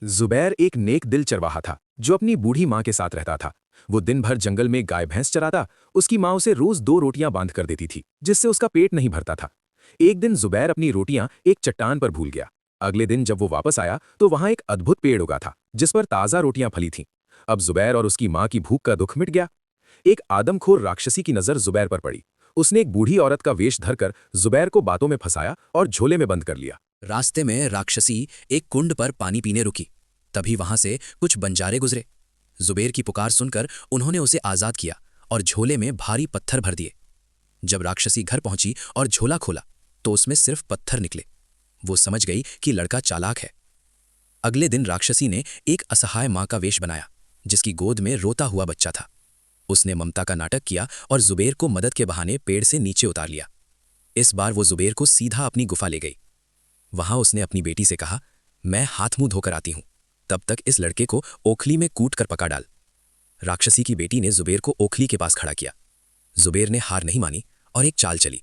जुबैर एक नेक दिल चरवाहा था जो अपनी बूढ़ी माँ के साथ रहता था। वो दिन भर जंगल में गाय भैंस चराता। उसकी माँ उसे रोज 2 रोटियां बांध कर देती थी जिससे उसका पेट नहीं भरता था। एक दिन जुबैर अपनी रोटियां एक चट्टान पर भूल गया। अगले दिन जब वो वापस आया तो वहां एक अद्भुत पेड़ उगा था जिस पर ताज़ा रोटियां फली थीं। अब जुबैर और उसकी माँ की भूख का दुख मिट गया। एक आदमखोर राक्षसी की नजर जुबैर पर पड़ी। उसने एक बूढ़ी औरत का वेश धरकर जुबैर को बातों में फंसाया और झोले में बंद कर लिया। रास्ते में राक्षसी एक कुंड पर पानी पीने रुकी। तभी वहां से कुछ बंजारे गुजरे। जुबेर की पुकार सुनकर उन्होंने उसे आजाद किया और झोले में भारी पत्थर भर दिए। जब राक्षसी घर पहुंची और झोला खोला तो उसमें सिर्फ पत्थर निकले। वो समझ गई कि लड़का चालाक है। अगले दिन राक्षसी ने एक असहाय मां का वेश बनाया जिसकी गोद में रोता हुआ बच्चा था। उसने ममता का नाटक किया और जुबेर को मदद के बहाने पेड़ से नीचे उतार लिया। इस बार वो जुबेर को सीधा अपनी गुफा ले गई। वहां उसने अपनी बेटी से कहा, मैं हाथ मुंह धोकर आती हूं, तब तक इस लड़के को ओखली में कूट कर पका डाल। राक्षसी की बेटी ने जुबेर को ओखली के पास खड़ा किया। जुबेर ने हार नहीं मानी और एक चाल चली।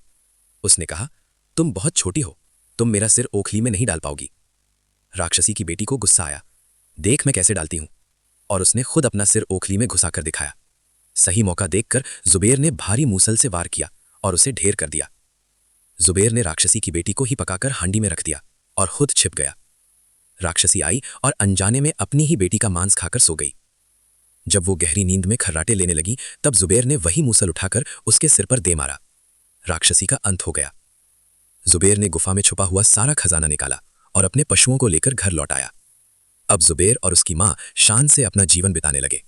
उसने कहा, तुम बहुत छोटी हो, तुम मेरा सिर ओखली में नहीं डाल पाओगी। राक्षसी की बेटी को गुस्सा आया। देख मैं कैसे डालती हूं, और उसने खुद अपना सिर ओखली में घुसाकर दिखाया। सही मौका देखकर जुबेर ने भारी मूसल से वार किया और उसे ढेर कर दिया। जुबेर ने राक्षसी की बेटी को ही पकाकर हांडी में रख दिया और खुद छिप गया। राक्षसी आई और अनजाने में अपनी ही बेटी का मांस खाकर सो गई। जब वो गहरी नींद में खर्राटे लेने लगी तब जुबेर ने वही मूसल उठाकर उसके सिर पर दे मारा। राक्षसी का अंत हो गया। जुबेर ने गुफा में छुपा हुआ सारा खजाना निकाला और अपने पशुओं को लेकर घर लौट आया। अब जुबेर और उसकी मां शान से अपना जीवन बिताने लगे।